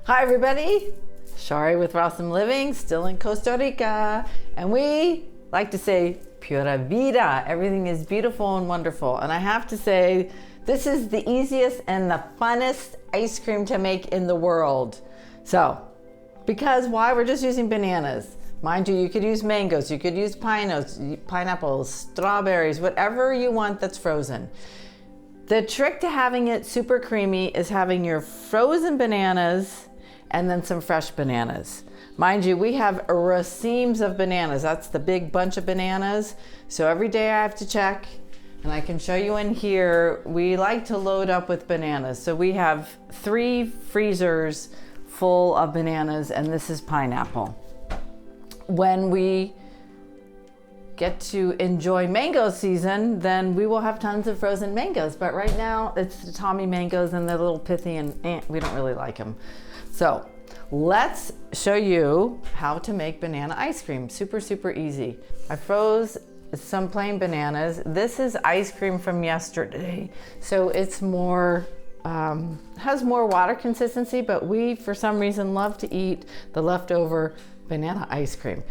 Hi everybody, Shari with Awesome Living, still in Costa Rica, and we like to say pura vida. Everything is beautiful and wonderful, and I have to say this is the easiest and the funnest ice cream to make in the world. So, because why? We're just using bananas. Mind you, you could use mangoes, you could use pineapples, strawberries, whatever you want that's frozen. The trick to having it super creamy is having your frozen bananas and then some fresh bananas. Mind you, we have racemes of bananas. That's the big bunch of bananas. So every day I have to check, and I can show you in here, we like to load up with bananas. So we have 3 freezers full of bananas, and this is pineapple. When we get to enjoy mango season, then we will have tons of frozen mangoes. But right now it's the Tommy mangoes and they're a little pithy and we don't really like them. So let's show you how to make banana ice cream. Super, super easy. I froze some plain bananas. This is ice cream from yesterday. So it's more, has more water consistency, but we, for some reason, love to eat the leftover banana ice cream.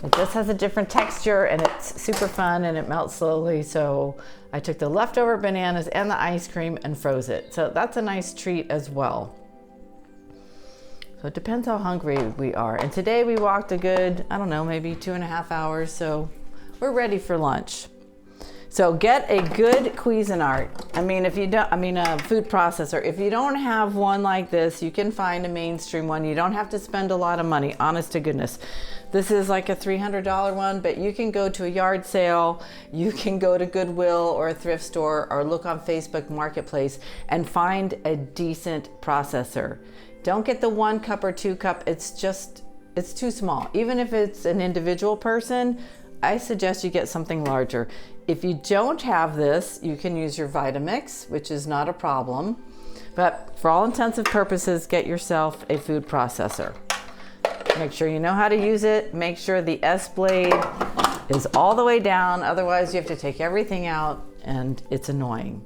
It just has a different texture and it's super fun and it melts slowly. So I took the leftover bananas and the ice cream and froze it. So that's a nice treat as well. So it depends how hungry we are. And today we walked a good, I don't know, maybe 2.5 hours. So we're ready for lunch. So get a good Cuisinart. A food processor. If you don't have one like this, you can find a mainstream one. You don't have to spend a lot of money, honest to goodness. This is like a $300 one, but you can go to a yard sale, you can go to Goodwill or a thrift store or look on Facebook Marketplace and find a decent processor. Don't get the 1 cup or 2 cup. It's too small. Even if it's an individual person, I suggest you get something larger. If you don't have this, you can use your Vitamix, which is not a problem. But for all intents and purposes, get yourself a food processor. Make sure you know how to use it. Make sure the S blade is all the way down. Otherwise, you have to take everything out and it's annoying.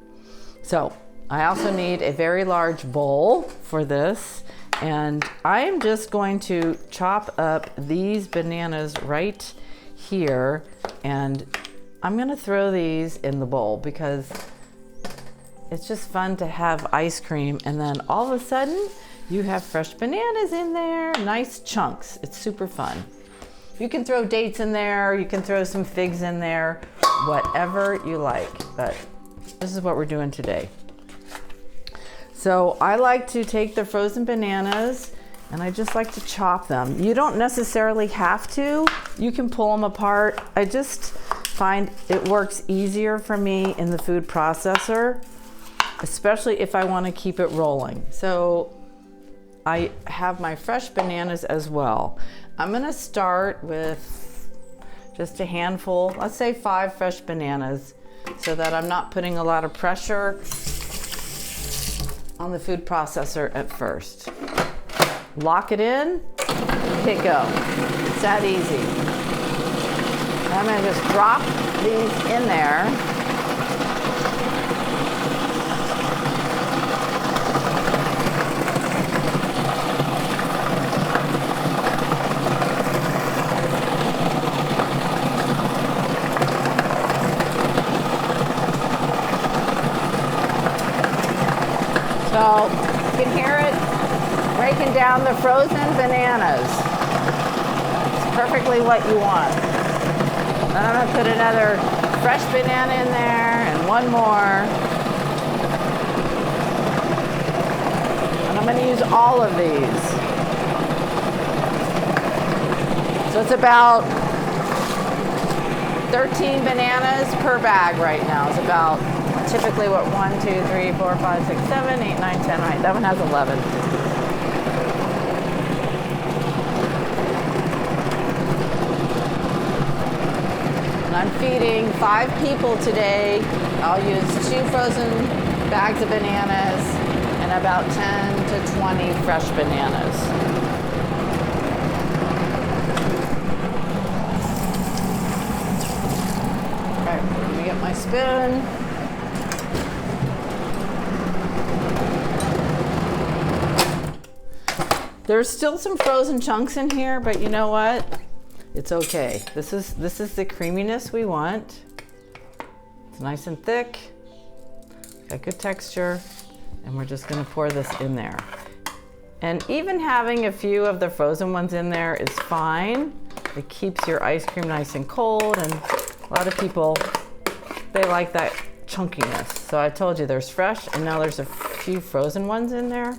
So I also need a very large bowl for this. And I am just going to chop up these bananas right here, and I'm gonna throw these in the bowl because it's just fun to have ice cream and then all of a sudden you have fresh bananas in there, nice chunks. It's super fun. You can throw dates in there, you can throw some figs in there, whatever you like, but this is what we're doing today. So I like to take the frozen bananas and I just like to chop them. You don't necessarily have to. You can pull them apart. I just find it works easier for me in the food processor, especially if I want to keep it rolling. So I have my fresh bananas as well. I'm gonna start with just a handful, let's say 5 fresh bananas, so that I'm not putting a lot of pressure on the food processor at first. Lock it in, hit go. It's that easy. I'm gonna just drop these in there. So you can hear it breaking down the frozen bananas. It's perfectly what you want. Then I'm gonna put another fresh banana in there and one more. And I'm gonna use all of these. So it's about 13 bananas per bag right now. It's about typically what, 1, 2, 3, 4, 5, 6, 7, 8, 9, 10, right? That one has 11. And I'm feeding 5 people today. I'll use 2 frozen bags of bananas and about 10 to 20 fresh bananas. Okay, let me get my spoon. There's still some frozen chunks in here, but you know what? It's okay. This is the creaminess we want. It's nice and thick, got good texture, and we're just gonna pour this in there. And even having a few of the frozen ones in there is fine. It keeps your ice cream nice and cold, and a lot of people, they like that chunkiness. So I told you there's fresh, and now there's a few frozen ones in there.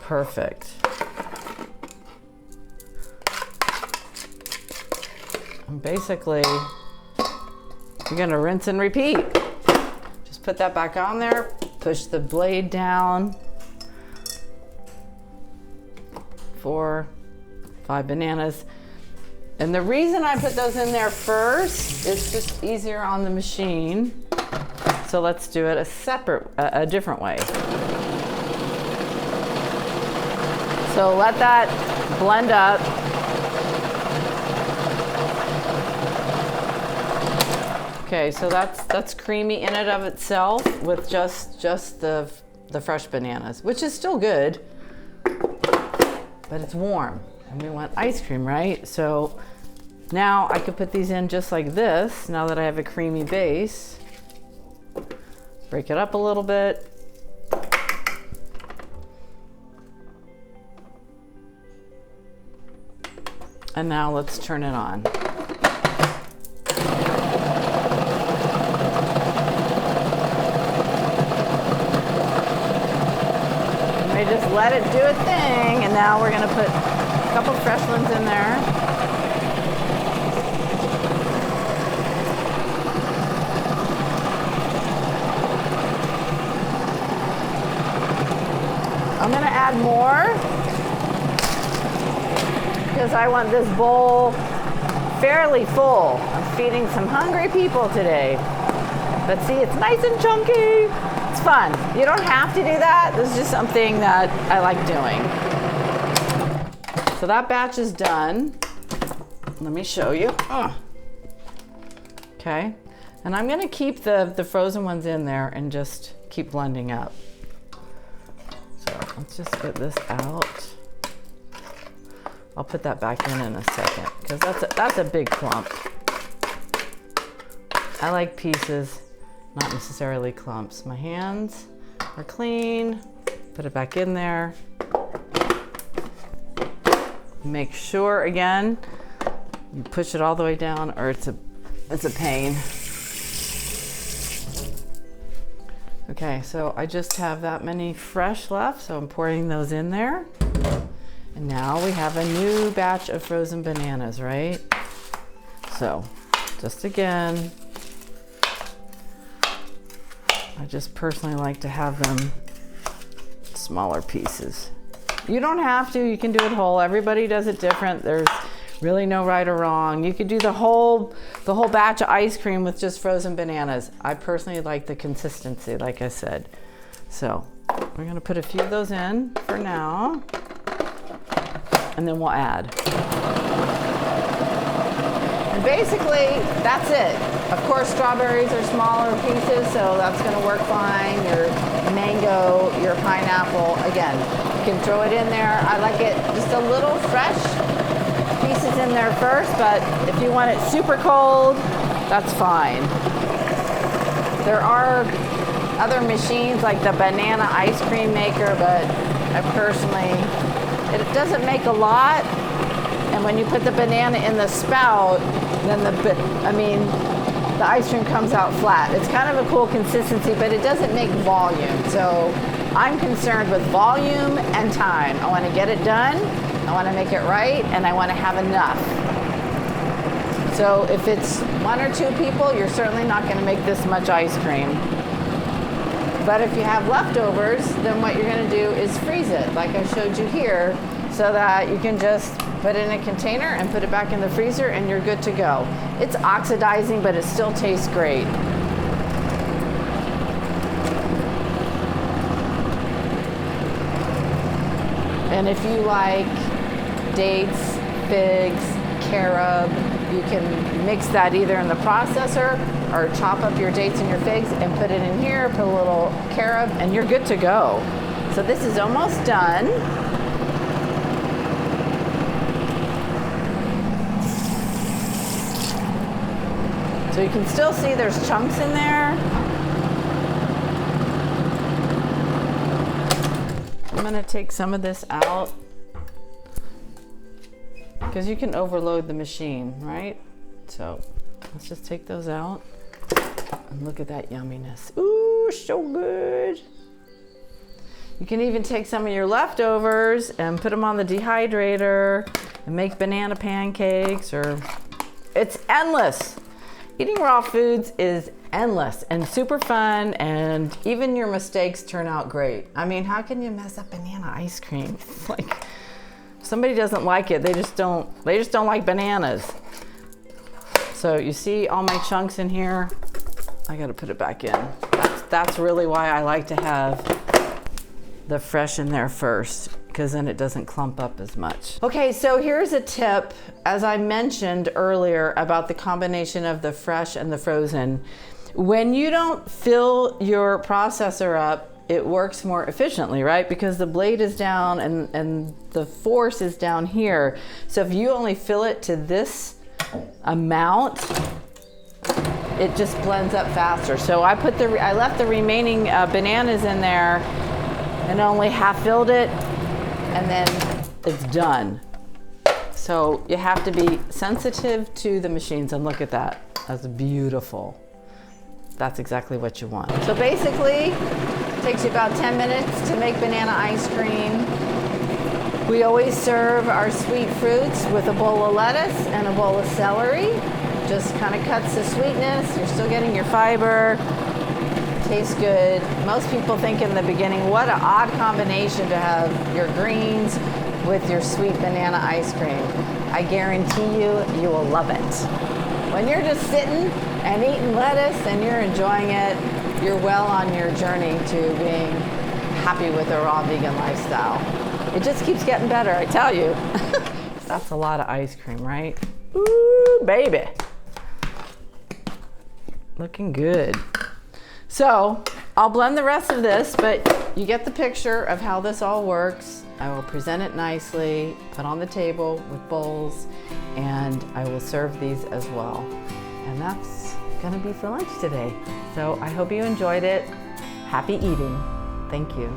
Perfect. And basically, you're gonna rinse and repeat. Just put that back on there, push the blade down. 4, 5 bananas. And the reason I put those in there first is just easier on the machine. So let's do it a different way. So let that blend up. Okay, so that's creamy in and of itself with just the fresh bananas, which is still good, but it's warm and we want ice cream, right? So now I could put these in just like this, now that I have a creamy base. Break it up a little bit. And now let's turn it on. Just let it do a thing, and now we're going to put a couple fresh ones in there. I'm going to add more because I want this bowl fairly full. I'm feeding some hungry people today. But see, it's nice and chunky. It's fun. You don't have to do that. This is just something that I like doing. So that batch is done. Let me show you. Okay. And I'm going to keep the frozen ones in there and just keep blending up. So let's just get this out. I'll put that back in a second because that's a big clump. I like pieces, not necessarily clumps. My hands are clean. Put it back in there. Make sure, again, you push it all the way down or it's a pain. Okay, so I just have that many fresh left, so I'm pouring those in there. And now we have a new batch of frozen bananas, right? So, just again, I just personally like to have them smaller pieces. You don't have to, you can do it whole. Everybody does it different. There's really no right or wrong. You could do the whole batch of ice cream with just frozen bananas. I personally like the consistency, like I said. So we're gonna put a few of those in for now, and then we'll add. And basically, that's it. Of course, strawberries are smaller pieces, so that's gonna work fine. Your mango, your pineapple, again, you can throw it in there. I like it just a little fresh pieces in there first, but if you want it super cold, that's fine. There are other machines like the banana ice cream maker, but I personally, it doesn't make a lot. And when you put the banana in the spout, then the ice cream comes out flat. It's kind of a cool consistency, but it doesn't make volume. So I'm concerned with volume and time. I want to get it done, I want to make it right, and I want to have enough. So if it's 1 or 2 people, you're certainly not going to make this much ice cream. But if you have leftovers, then what you're going to do is freeze it, like I showed you here, so that you can just put it in a container and put it back in the freezer and you're good to go. It's oxidizing, but it still tastes great. And if you like dates, figs, carob, you can mix that either in the processor or chop up your dates and your figs and put it in here, put a little carob, and you're good to go. So this is almost done. So you can still see there's chunks in there. I'm gonna take some of this out because you can overload the machine, right? So let's just take those out and look at that yumminess. Ooh, so good. You can even take some of your leftovers and put them on the dehydrator and make banana pancakes, or it's endless. Eating raw foods is endless and super fun, and even your mistakes turn out great. I mean, how can you mess up banana ice cream? Like, if somebody doesn't like it, they just don't like bananas. So you see all my chunks in here? I gotta put it back in. That's really why I like to have the fresh in there first, because then it doesn't clump up as much. Okay, so here's a tip, as I mentioned earlier about the combination of the fresh and the frozen. When you don't fill your processor up, it works more efficiently, right? Because the blade is down and the force is down here. So if you only fill it to this amount, it just blends up faster. So I left the remaining bananas in there and only half filled it, and then it's done. So you have to be sensitive to the machines, and look at that. That's beautiful. That's exactly what you want. So basically, it takes you about 10 minutes to make banana ice cream. We always serve our sweet fruits with a bowl of lettuce and a bowl of celery. Just kind of cuts the sweetness. You're still getting your fiber. Tastes good. Most people think in the beginning, what an odd combination to have your greens with your sweet banana ice cream. I guarantee you will love it. When you're just sitting and eating lettuce and you're enjoying it, you're well on your journey to being happy with a raw vegan lifestyle. It just keeps getting better, I tell you. That's a lot of ice cream, right? Ooh, baby. Looking good. So I'll blend the rest of this, but you get the picture of how this all works. I will present it nicely, put on the table with bowls, and I will serve these as well. And that's gonna be for lunch today. So I hope you enjoyed it. Happy eating. Thank you.